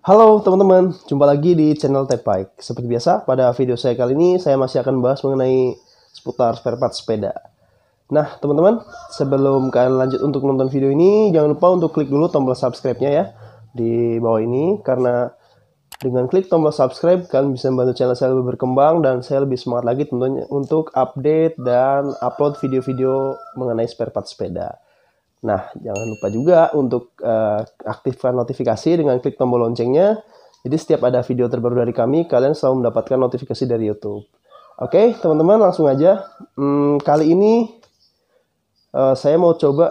Halo teman-teman, jumpa lagi di channel Tech Bike. Seperti biasa, pada video saya kali ini saya masih akan bahas mengenai seputar spare part sepeda. Nah teman-teman, sebelum kalian lanjut untuk nonton video ini, jangan lupa untuk klik dulu tombol subscribe-nya ya di bawah ini, karena dengan klik tombol subscribe kalian bisa membantu channel saya lebih berkembang dan saya lebih semangat lagi tentunya untuk update dan upload video-video mengenai spare part sepeda. Nah, jangan lupa juga untuk aktifkan notifikasi dengan klik tombol loncengnya. Jadi setiap ada video terbaru dari kami, kalian selalu mendapatkan notifikasi dari YouTube. Oke, teman-teman, langsung aja. Kali ini saya mau coba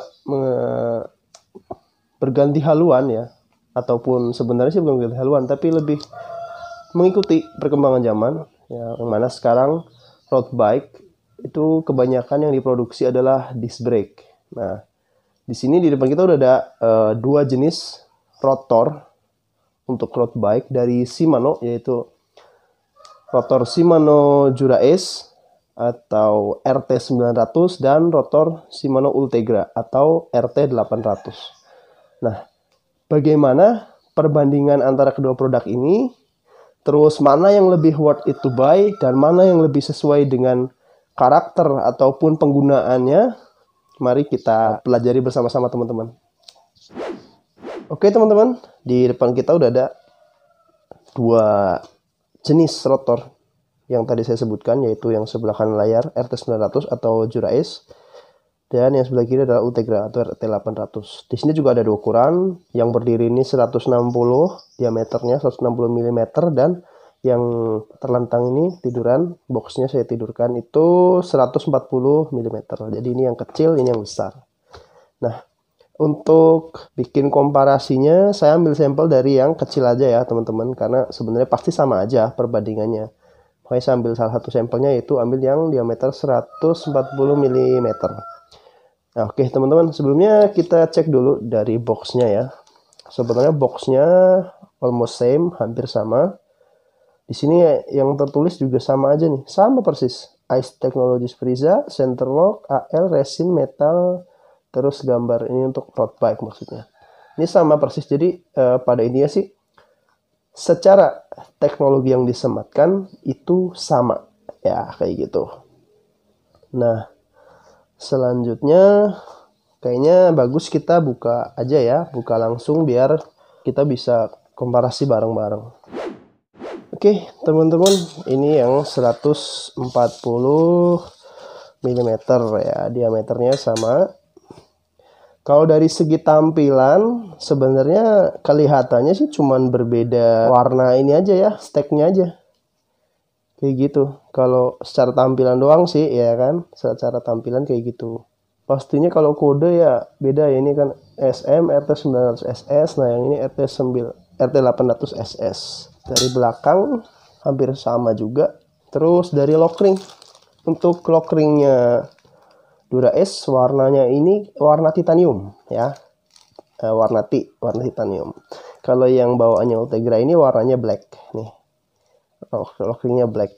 berganti haluan ya. Ataupun sebenarnya sih bukan berganti haluan, tapi lebih mengikuti perkembangan zaman. Ya, yang mana sekarang road bike itu kebanyakan yang diproduksi adalah disc brake. Nah, di sini di depan kita udah ada dua jenis rotor untuk road bike dari Shimano, yaitu rotor Shimano Jura Ace atau RT900 dan rotor Shimano Ultegra atau RT800. Nah, bagaimana perbandingan antara kedua produk ini? Terus mana yang lebih worth it to buy dan mana yang lebih sesuai dengan karakter ataupun penggunaannya? Mari kita pelajari bersama-sama teman-teman. Oke teman-teman, di depan kita udah ada dua jenis rotor yang tadi saya sebutkan, yaitu yang sebelah kanan layar RT900 atau Jura Ace, dan yang sebelah kiri adalah Ultegra atau RT800. Di sini juga ada dua ukuran, yang berdiri ini 160 diameternya, 160 mm, dan yang terlentang ini tiduran, boxnya saya tidurkan itu 140 mm. Jadi ini yang kecil, ini yang besar. Nah, untuk bikin komparasinya, saya ambil sampel dari yang kecil aja ya teman-teman, karena sebenarnya pasti sama aja perbandingannya. Makanya saya ambil salah satu sampelnya, yaitu ambil yang diameter 140 mm. Nah, oke teman-teman, sebelumnya kita cek dulu dari boxnya ya. Sebenarnya boxnya almost same, hampir sama. Di sini yang tertulis juga sama aja nih, sama persis. Ice Technologies Friza, Center Lock, AL, Resin, Metal, terus gambar ini untuk road bike maksudnya. Ini sama persis, jadi pada intinya sih secara teknologi yang disematkan itu sama ya, kayak gitu. Nah, selanjutnya kayaknya bagus kita buka aja ya, buka langsung biar kita bisa komparasi bareng-bareng. Oke teman-teman, ini yang 140 mm ya, diameternya sama. Kalau dari segi tampilan sebenarnya kelihatannya sih cuman berbeda warna ini aja ya, steknya aja. Kayak gitu. Kalau secara tampilan doang sih ya kan, secara tampilan kayak gitu. Pastinya kalau kode ya beda ya, ini kan SM RT900SS, nah yang ini RT800SS. Dari belakang hampir sama juga. Terus dari lock ring, untuk lock ringnya Jura Ace warnanya ini warna titanium ya, warna titanium. Kalau yang bawaannya Ultegra ini warnanya black nih, lock ringnya black.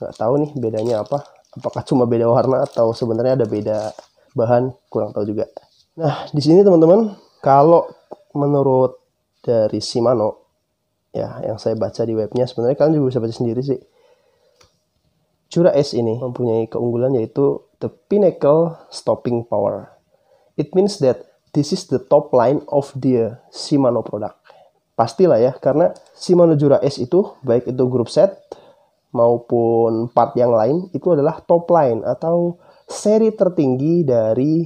Nggak tahu nih bedanya apa, apakah cuma beda warna atau sebenarnya ada beda bahan, kurang tahu juga. Nah di sini teman-teman, kalau menurut dari Shimano ya, yang saya baca di webnya, sebenarnya kalian juga bisa baca sendiri sih. Jura Ace ini mempunyai keunggulan yaitu the pinnacle stopping power. It means that this is the top line of the Shimano product. Pastilah ya, karena Shimano Jura Ace itu baik itu group set maupun part yang lain itu adalah top line atau seri tertinggi dari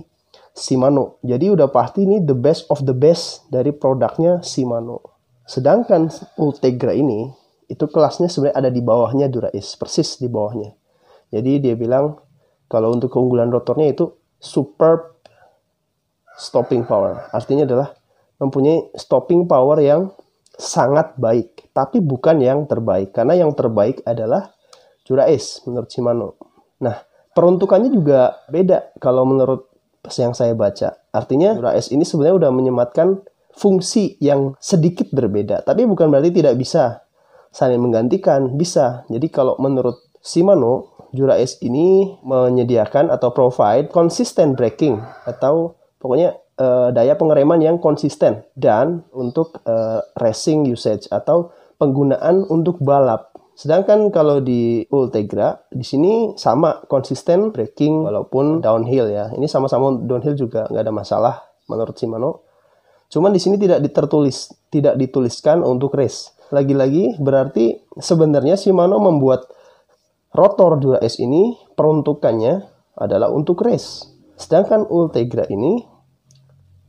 Shimano. Jadi udah pasti ini the best of the best dari produknya Shimano. Sedangkan Ultegra ini itu kelasnya sebenarnya ada di bawahnya Jura Ace, persis di bawahnya. Jadi dia bilang kalau untuk keunggulan rotornya itu superb stopping power. Artinya adalah mempunyai stopping power yang sangat baik, tapi bukan yang terbaik, karena yang terbaik adalah Jura Ace menurut Shimano. Nah, peruntukannya juga beda kalau menurut yang saya baca. Artinya Jura Ace ini sebenarnya udah menyematkan fungsi yang sedikit berbeda, tapi bukan berarti tidak bisa saling menggantikan, bisa. Jadi kalau menurut Shimano, Jura Ace ini menyediakan atau provide consistent braking, atau pokoknya daya pengereman yang konsisten dan untuk racing usage atau penggunaan untuk balap. Sedangkan kalau di Ultegra di sini sama konsisten braking walaupun downhill ya. Ini sama-sama downhill juga nggak ada masalah menurut Shimano. Cuman di sini tidak dituliskan untuk race. Lagi-lagi berarti sebenarnya Shimano membuat rotor Dura Ace ini peruntukannya adalah untuk race. Sedangkan Ultegra ini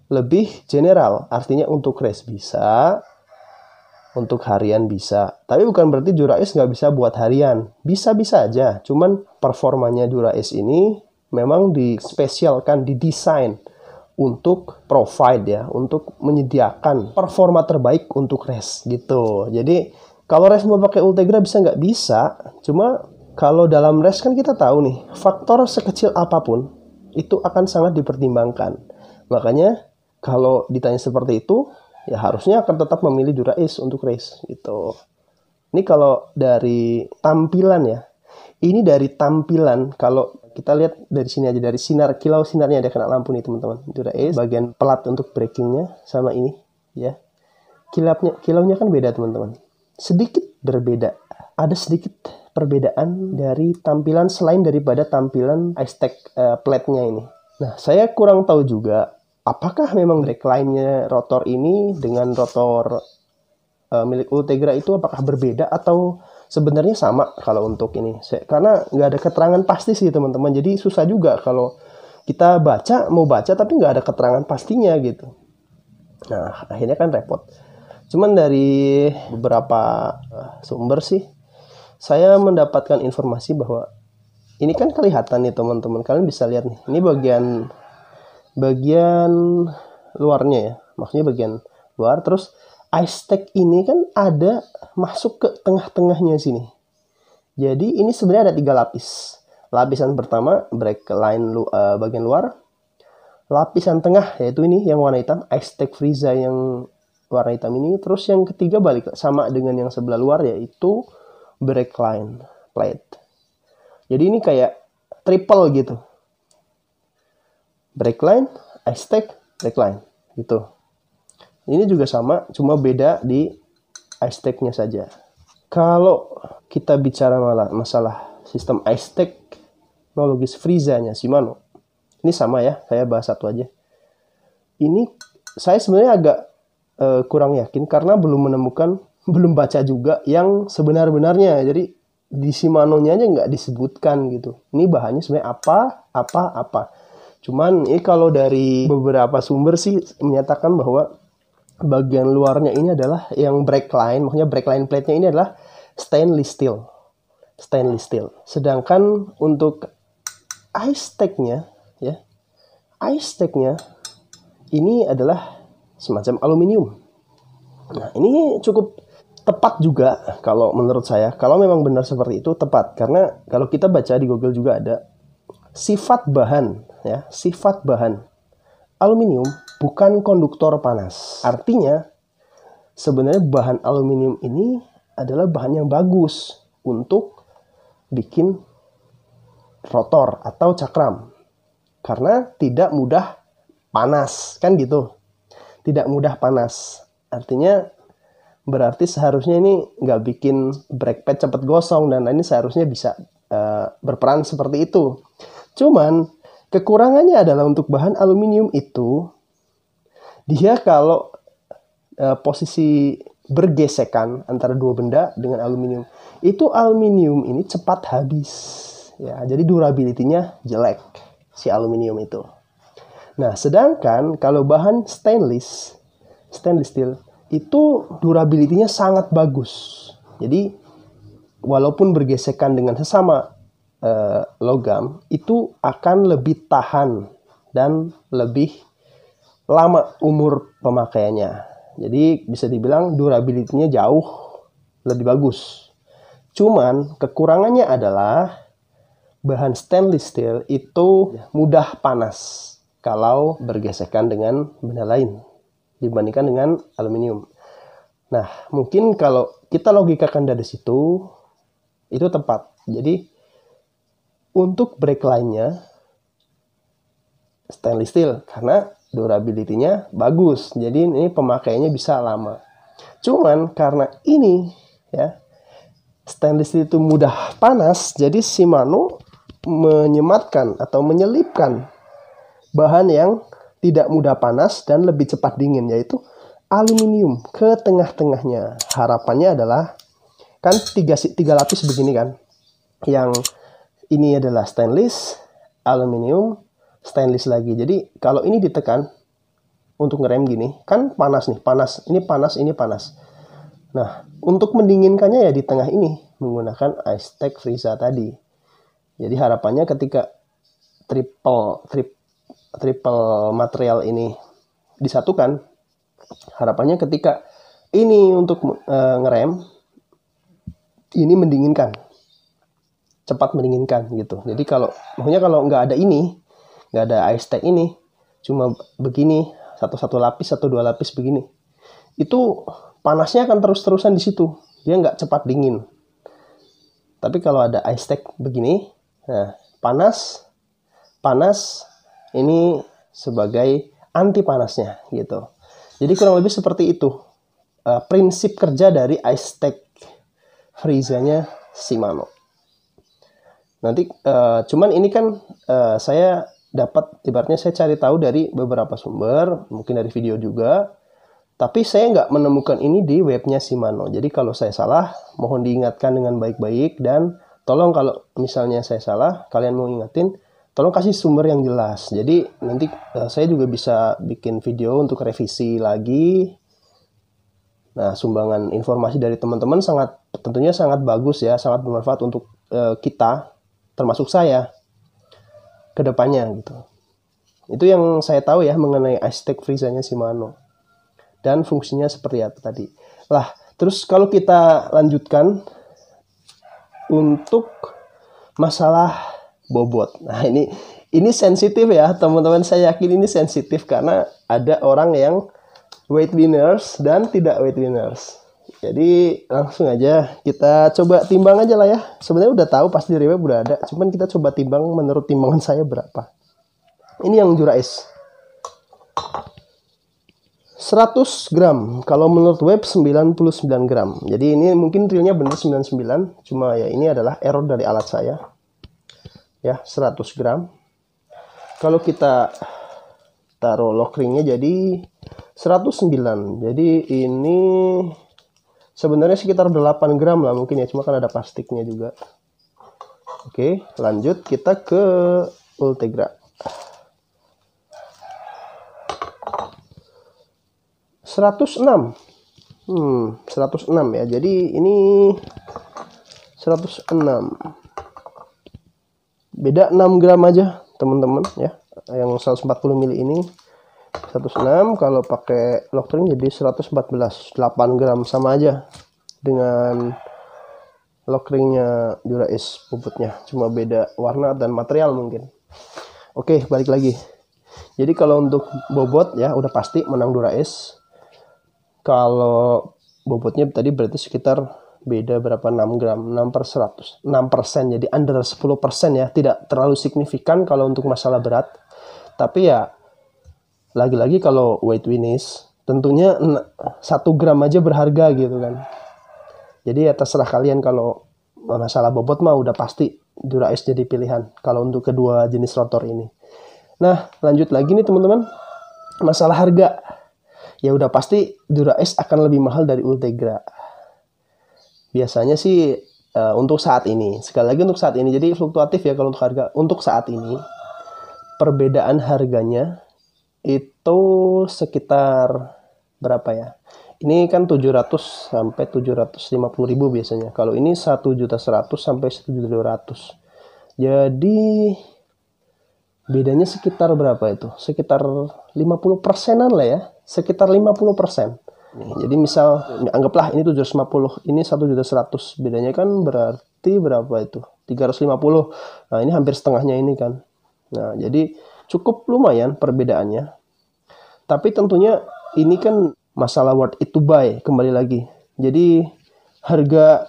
lebih general, artinya untuk race bisa, untuk harian bisa. Tapi bukan berarti Dura Ace nggak bisa buat harian. Bisa-bisa aja. Cuman performanya Dura Ace ini memang dispesialkan, didesain untuk provide ya, untuk menyediakan performa terbaik untuk race gitu. Jadi kalau race mau pakai Ultegra bisa nggak? Bisa. Cuma kalau dalam race kan kita tahu nih, faktor sekecil apapun itu akan sangat dipertimbangkan. Makanya kalau ditanya seperti itu, ya harusnya akan tetap memilih Dura Ace untuk race gitu. Ini kalau dari tampilan ya. Ini dari tampilan, kalau kita lihat dari sini aja, dari sinar, kilau sinarnya ada kena lampu nih teman-teman. Dura Ace bagian pelat untuk brakingnya sama ini ya. Kilaunya kan beda teman-teman. Sedikit berbeda. Ada sedikit perbedaan dari tampilan selain daripada tampilan iStack plate-nya ini. Nah, saya kurang tahu juga apakah memang dragline-nya rotor ini dengan rotor milik Ultegra itu apakah berbeda atau sebenarnya sama kalau untuk ini. Karena nggak ada keterangan pasti sih teman-teman. Jadi susah juga kalau kita mau baca tapi nggak ada keterangan pastinya gitu. Nah, akhirnya kan repot. Cuman dari beberapa sumber sih, saya mendapatkan informasi bahwa ini kan kelihatan nih teman-teman. Kalian bisa lihat nih. Ini bagian luarnya ya, maksudnya bagian luar. Terus iStack ini kan ada masuk ke tengah-tengahnya sini. Jadi ini sebenarnya ada 3 lapis. Lapisan pertama brake line bagian luar. Lapisan tengah yaitu ini yang warna hitam, iStack Frieza yang warna hitam ini. Terus yang ketiga balik sama dengan yang sebelah luar yaitu brake line plate. Jadi ini kayak triple gitu. Brake line, iStack, brake line gitu. Ini juga sama, cuma beda di iStack-nya saja. Kalau kita bicara masalah sistem iStack teknologis Frieza-nya Shimano, ini sama ya, saya bahas satu aja. Ini saya sebenarnya agak kurang yakin karena belum baca juga yang sebenar-benarnya. Jadi di Shimano-nya aja nggak disebutkan gitu. Ini bahannya sebenarnya apa. Cuman ini kalau dari beberapa sumber sih menyatakan bahwa bagian luarnya ini adalah yang brake line, maksudnya brake line plate-nya ini adalah stainless steel. Sedangkan untuk iStack-nya ya, iStack-nya ini adalah semacam aluminium. Nah, ini cukup tepat juga kalau menurut saya. Kalau memang benar seperti itu tepat, karena kalau kita baca di Google juga ada sifat bahan aluminium bukan konduktor panas. Artinya sebenarnya bahan aluminium ini adalah bahan yang bagus untuk bikin rotor atau cakram karena tidak mudah panas, kan gitu. Tidak mudah panas. Artinya berarti seharusnya ini nggak bikin brake pad cepat gosong dan ini seharusnya bisa berperan seperti itu. Cuman kekurangannya adalah untuk bahan aluminium itu, dia kalau posisi bergesekan antara dua benda dengan aluminium, itu aluminium ini cepat habis. Ya, jadi durability-nya jelek si aluminium itu. Nah, sedangkan kalau bahan stainless steel itu durability-nya sangat bagus. Jadi walaupun bergesekan dengan sesama logam itu akan lebih tahan dan lebih lama umur pemakaiannya. Jadi bisa dibilang durability-nya jauh lebih bagus. Cuman kekurangannya adalah bahan stainless steel itu mudah panas kalau bergesekan dengan benda lain dibandingkan dengan aluminium. Nah, mungkin kalau kita logikakan dari situ itu tepat. Jadi untuk brake line-nya stainless steel karena durability-nya bagus. Jadi ini pemakaiannya bisa lama. Cuman karena ini ya, stainless steel itu mudah panas, jadi Shimano menyematkan atau menyelipkan bahan yang tidak mudah panas dan lebih cepat dingin, yaitu aluminium ke tengah-tengahnya. Harapannya adalah kan tiga lapis begini kan, yang ini adalah stainless, aluminium, stainless lagi. Jadi kalau ini ditekan untuk ngerem gini kan panas nih, ini panas. Nah, untuk mendinginkannya ya di tengah ini menggunakan Icetech Friza tadi. Jadi harapannya ketika triple material ini disatukan, harapannya ketika ini untuk ngerem, ini mendinginkan, cepat mendinginkan gitu. Jadi kalau nggak ada ini, nggak ada Icetech ini, cuma begini, satu lapis atau 2 lapis begini, itu panasnya akan terus-terusan di situ, dia nggak cepat dingin. Tapi kalau ada Icetech begini, nah panas ini sebagai anti panasnya gitu. Jadi kurang lebih seperti itu prinsip kerja dari Icetech Friza-nya Shimano. Nanti cuman ini kan saya dapat, ibaratnya saya cari tahu dari beberapa sumber, mungkin dari video juga. Tapi saya nggak menemukan ini di webnya Shimano. Jadi kalau saya salah, mohon diingatkan dengan baik-baik. Dan tolong kalau misalnya saya salah, kalian mau ingetin, tolong kasih sumber yang jelas. Jadi nanti saya juga bisa bikin video untuk revisi lagi. Nah, sumbangan informasi dari teman-teman tentunya sangat bagus ya, sangat bermanfaat untuk kita, termasuk saya, ke depannya gitu. Itu yang saya tahu ya mengenai Icetech Friza-nya Shimano. Dan fungsinya seperti apa tadi. Lah, terus kalau kita lanjutkan untuk masalah bobot. Nah, ini sensitif ya, teman-teman. Saya yakin ini sensitif karena ada orang yang weight winners dan tidak weight winners. Jadi langsung aja kita coba timbang aja lah ya. Sebenarnya udah tahu pasti di web udah ada, cuman kita coba timbang menurut timbangan saya berapa. Ini yang Dura-Ace. 100 gram, kalau menurut web 99 gram. Jadi ini mungkin realnya benar 99, cuma ya ini adalah error dari alat saya. Ya, 100 gram. Kalau kita taruh lock ringnya jadi 109. Jadi ini sebenarnya sekitar 8 gram lah mungkin ya, cuma kan ada plastiknya juga. Oke, lanjut kita ke Ultegra. 106. 106 ya. Jadi ini 106. Beda 6 gram aja, teman-teman ya. Yang 140 mili ini 106, kalau pakai lock ring jadi 114. 8 gram sama aja dengan lock ringnya Dura-Ace bobotnya. Cuma beda warna dan material mungkin. Oke, balik lagi. Jadi kalau untuk bobot ya udah pasti menang Dura-Ace. Kalau bobotnya tadi berarti sekitar beda berapa, 6 gram, 6 per 100, 6%, jadi under 10% ya, tidak terlalu signifikan kalau untuk masalah berat. Tapi ya, lagi-lagi kalau weight winners, tentunya 1 gram aja berharga gitu kan. Jadi ya terserah kalian, kalau masalah bobot mah udah pasti Dura-Ace jadi pilihan, kalau untuk kedua jenis rotor ini. Nah, lanjut lagi nih teman-teman, masalah harga. Ya udah pasti Dura-Ace akan lebih mahal dari Ultegra. Biasanya sih untuk saat ini. Sekali lagi untuk saat ini. Jadi fluktuatif ya kalau untuk harga. Untuk saat ini perbedaan harganya itu sekitar berapa ya? Ini kan 700 sampai 750 ribu biasanya. Kalau ini 1.100.000 sampai 1.200.000. Jadi bedanya sekitar berapa itu? Sekitar 50%-an lah ya. Sekitar 50%. Jadi misal anggaplah ini 750, ini 1.100.000. Bedanya kan berarti berapa itu? 350. Nah, ini hampir setengahnya ini kan. Nah, jadi cukup lumayan perbedaannya. Tapi tentunya ini kan masalah worth it to buy kembali lagi. Jadi harga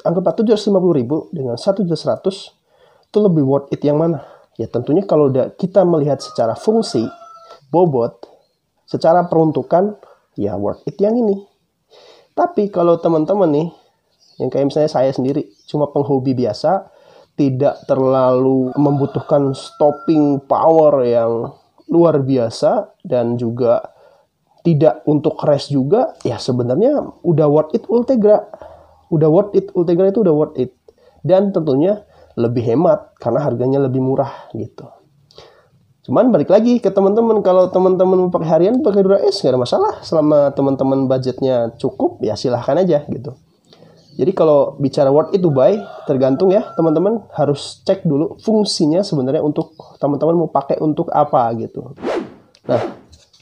anggaplah 750.000 dengan 1.100.000 itu lebih worth it yang mana? Ya tentunya kalau kita melihat secara fungsi bobot, secara peruntukan ya worth it yang ini. Tapi kalau teman-teman nih, yang kayak misalnya saya sendiri, cuma penghobi biasa, tidak terlalu membutuhkan stopping power yang luar biasa, dan juga tidak untuk crash juga, ya sebenarnya udah worth it Ultegra. Udah worth it, Ultegra itu udah worth it. Dan tentunya lebih hemat, karena harganya lebih murah gitu. Cuman balik lagi ke teman-teman, kalau teman-teman mau pakai harian, pakai Dura-Ace, nggak ada masalah. Selama teman-teman budgetnya cukup, ya silahkan aja gitu. Jadi kalau bicara worth it to buy, tergantung ya teman-teman, harus cek dulu fungsinya sebenarnya untuk teman-teman mau pakai untuk apa gitu. Nah,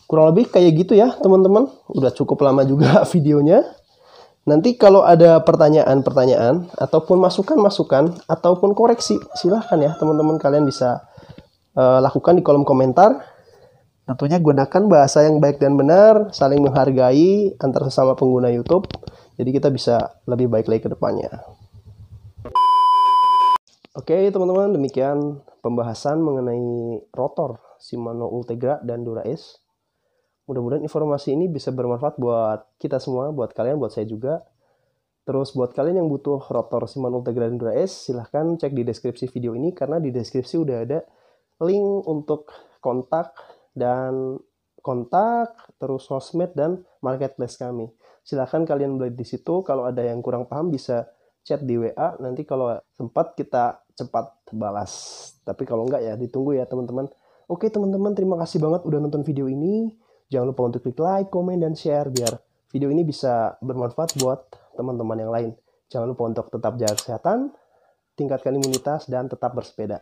kurang lebih kayak gitu ya teman-teman. Udah cukup lama juga videonya. Nanti kalau ada pertanyaan-pertanyaan ataupun masukan-masukan ataupun koreksi, silahkan ya teman-teman, kalian bisa lakukan di kolom komentar. Tentunya gunakan bahasa yang baik dan benar, saling menghargai antar sesama pengguna YouTube. Jadi kita bisa lebih baik lagi ke depannya. Oke teman-teman, demikian pembahasan mengenai rotor Shimano Ultegra dan Dura-Ace. Mudah-mudahan informasi ini bisa bermanfaat buat kita semua, buat kalian, buat saya juga. Terus buat kalian yang butuh rotor Shimano Ultegra dan Dura-Ace, silahkan cek di deskripsi video ini, karena di deskripsi udah ada link untuk kontak, terus sosmed dan marketplace kami. Silahkan kalian beli di situ. Kalau ada yang kurang paham bisa chat di WA, nanti kalau sempat kita cepat balas. Tapi kalau enggak ya ditunggu ya teman-teman. Oke teman-teman, terima kasih banget udah nonton video ini. Jangan lupa untuk klik like, komen, dan share biar video ini bisa bermanfaat buat teman-teman yang lain. Jangan lupa untuk tetap jaga kesehatan, tingkatkan imunitas, dan tetap bersepeda.